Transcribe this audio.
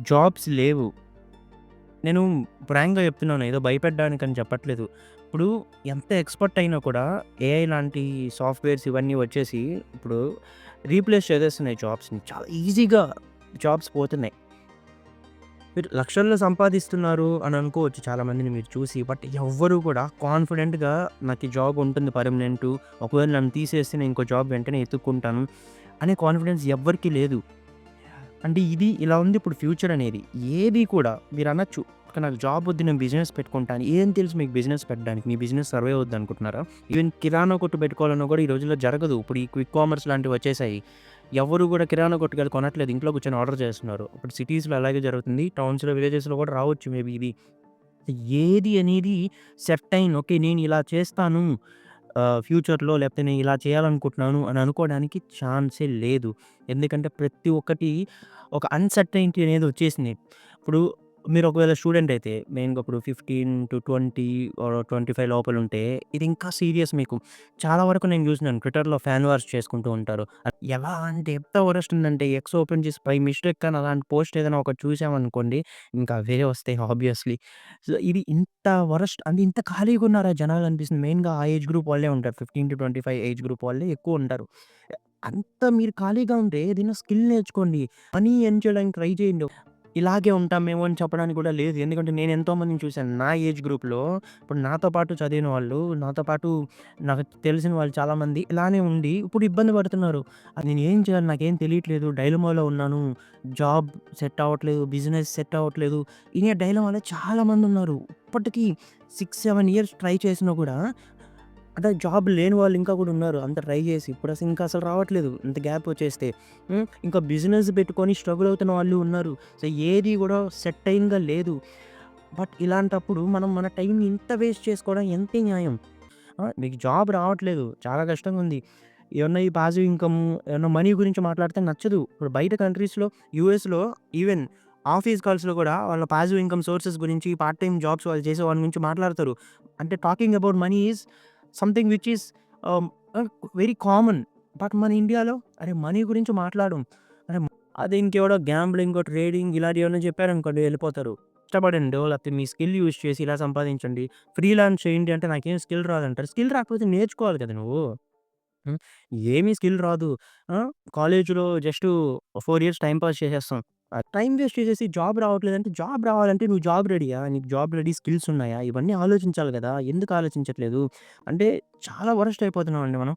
Jobs లేవు. నేను ప్రాంక్‌గా చెప్తున్నాను. ఏదో భయపెట్టడానికని చెప్పట్లేదు. ఇప్పుడు ఎంత ఎక్స్‌పర్ట్ అయినా కూడా ఏఐ లాంటి సాఫ్ట్‌వేర్స్ ఇవన్నీ వచ్చేసి ఇప్పుడు రీప్లేస్ చేసేస్తున్నాయి జాబ్స్‌ని. చాలా ఈజీగా జాబ్స్ పోతున్నాయి. మీరు లక్షల్లో సంపాదిస్తున్నారు అని అనుకోవచ్చు చాలామందిని మీరు చూసి. బట్ ఎవ్వరు కూడా కాన్ఫిడెంట్‌గా నాకు ఈ జాబ్ ఉంటుంది పర్మనెంటు. ఒకవేళ నన్ను తీసేస్తే నేను ఇంకో జాబ్ వెంటనే ఎతుక్కుంటాను అనే కాన్ఫిడెన్స్ ఎవ్వరికీ లేదు. అంటే ఇది ఇలా ఉంది ఇప్పుడు ఫ్యూచర్ అనేది. ఏది కూడా మీరనొచ్చు, నాకు జాబ్ వద్దు నేను బిజినెస్ పెట్టుకుంటాను. ఏం తెలుసు మీకు బిజినెస్ పెట్టడానికి? మీ బిజినెస్ సర్వైవ్ అవుద్దనుకుంటున్నారా? ఈవెన్ కిరాణా కొట్టు పెట్టుకోవాలన్నా కూడా ఈ రోజుల్లో జరగదు. ఇప్పుడు ఈ క్విక్ కామర్స్ లాంటివి వచ్చేసాయి. ఎవరు కూడా కిరాణా కొట్టుకెళ్ళి కొనట్లేదు. ఇంట్లో కూర్చొని ఆర్డర్ చేస్తున్నారు. ఇప్పుడు సిటీస్‌లో అలాగే జరుగుతుంది. టౌన్స్‌లో, విలేజెస్‌లో కూడా రావచ్చు మేబీ ఇది. ఏది అనేది సెట్ అయింది. ఓకే. నేను ఇలా చేస్తాను ఫ్యూచర్‌లో లేకపోతే నేను ఇలా చేయాలనుకుంటున్నాను అని అనుకోవడానికి ఛాన్సే లేదు. ఎందుకంటే ప్రతి ఒక్కటి ఒక అన్‌సర్టెనిటీ అనేది వచ్చేసింది. ఇప్పుడు మీరు ఒకవేళ స్టూడెంట్ అయితే మెయిన్‌గా ఇప్పుడు 15-20 ఆర్ 25 లోపలుంటే ఇది ఇంకా సీరియస్ మీకు. చాలా వరకు నేను చూసినాను ట్విట్టర్‌లో ఫ్యాన్ వార్స్ చేసుకుంటూ ఉంటారు. ఎలా అంటే ఎంత వరస్ట్ ఉందంటే ఎక్స్ ఓపెన్ చేసి బై మిస్టేక్ కానీ అలాంటి పోస్ట్ ఏదైనా ఒకటి చూసామనుకోండి ఇంకా అవే వస్తాయి ఆబ్వియస్‌లీ. సో, ఇది ఇంత వరస్ట్ అంటే ఇంత ఖాళీగున్నారా జనాలనిపిస్తుంది. మెయిన్‌గా ఆ ఏజ్ గ్రూప్ వాళ్ళే ఉంటారు. 15-25 ఏజ్ గ్రూప్ వాళ్ళే ఎక్కువుంటారు. అంత మీరు ఖాళీగా ఉంటే ఏదైనా స్కిల్ నేర్చుకోండి. మనీ ఎర్న్ చేయడానికి ట్రై చేయండి. ఇలాగే ఉంటాం మేము అని చెప్పడానికి కూడా లేదు. ఎందుకంటే నేను ఎంతో మందిని చూసాను. నా ఏజ్ గ్రూప్‌లో ఇప్పుడు నాతో పాటు చదివిన వాళ్ళు, నాతో పాటు నాకు తెలిసిన వాళ్ళు చాలామంది ఇలానే ఉండి ఇప్పుడు ఇబ్బంది పడుతున్నారు. నేను ఏం చేయాలి నాకేం తెలియట్లేదు. డైలమాలో ఉన్నాను. జాబ్ సెట్ అవ్వట్లేదు. బిజినెస్ సెట్ అవ్వట్లేదు. ఇనే డైలమాలో చాలామందున్నారు. ఇప్పటికి 6, 7 ఇయర్స్ ట్రై చేసినా కూడా అంటే జాబ్ లేని వాళ్ళు ఇంకా కూడా ఉన్నారు. అంత ట్రై చేసి. ఇంకా అసలు రావట్లేదు. ఇంత గ్యాప్ వచ్చేస్తే. ఇంకా బిజినెస్ పెట్టుకొని స్ట్రగుల్ అవుతున్న వాళ్ళు ఉన్నారు. సో, ఏది కూడా సెట్ అయిందిగా లేదు. బట్ ఇలాంటప్పుడు మనం మన టైంని ఇంత వేస్ట్ చేసుకోవడం ఎంత న్యాయం? మీకు జాబ్ రావట్లేదు. చాలా కష్టంగా ఉంది. ఏమన్నా ఈ పాసివ్ ఇన్‌కమ్ ఏమన్నా మనీ గురించి మాట్లాడితే నచ్చదు. ఇప్పుడు బయట కంట్రీస్‌లో యూఎస్‌లో ఈవెన్ ఆఫీస్ కాల్స్‌లో కూడా వాళ్ళ పాసివ్ ఇన్‌కమ్ సోర్సెస్ గురించి, పార్ట్ టైమ్ జాబ్స్ వాళ్ళు చేసే వాటి గురించి మాట్లాడతారు. అంటే talking about money is something which is ఆహ్, ఆహ్, వెరీ కామన్. బట్ మన ఇండియాలో అరే! మనీ గురించి మాట్లాడం. అరే! అది ఇంకెవడో గ్యాంబ్లింగో, ట్రేడింగ్ ఇలాంటివి ఏమన్నా చెప్పారనుకోండి వెళ్ళిపోతారు. కష్టపడండో లేకపోతే మీ స్కిల్ యూజ్ చేసి ఇలా సంపాదించండి. ఫ్రీలాన్స్ చేయండి అంటే నాకేం స్కిల్ రాదంటారు. స్కిల్ రాకపోతే నేర్చుకోవాలి కదా నువ్వు. హ్మ్. ఏమీ స్కిల్ రాదు. ఆ! కాలేజ్‌లో జస్టు 4 ఇయర్స్ టైమ్ పాస్ చేసేస్తాం. టైమ్ వేస్ట్ చేసేసి జాబ్ రావట్లేదంటే జాబ్ రావాలంటే నువ్వు జాబ్ రెడీయా? నీకు జాబ్ రెడీ స్కిల్స్ ఉన్నాయా? ఇవన్నీ ఆలోచించాలి గదా! ఎందుకు ఆలోచించట్లేదు? అంటే చాలా వరస్ట్ అయిపోతున్నామండి మనం.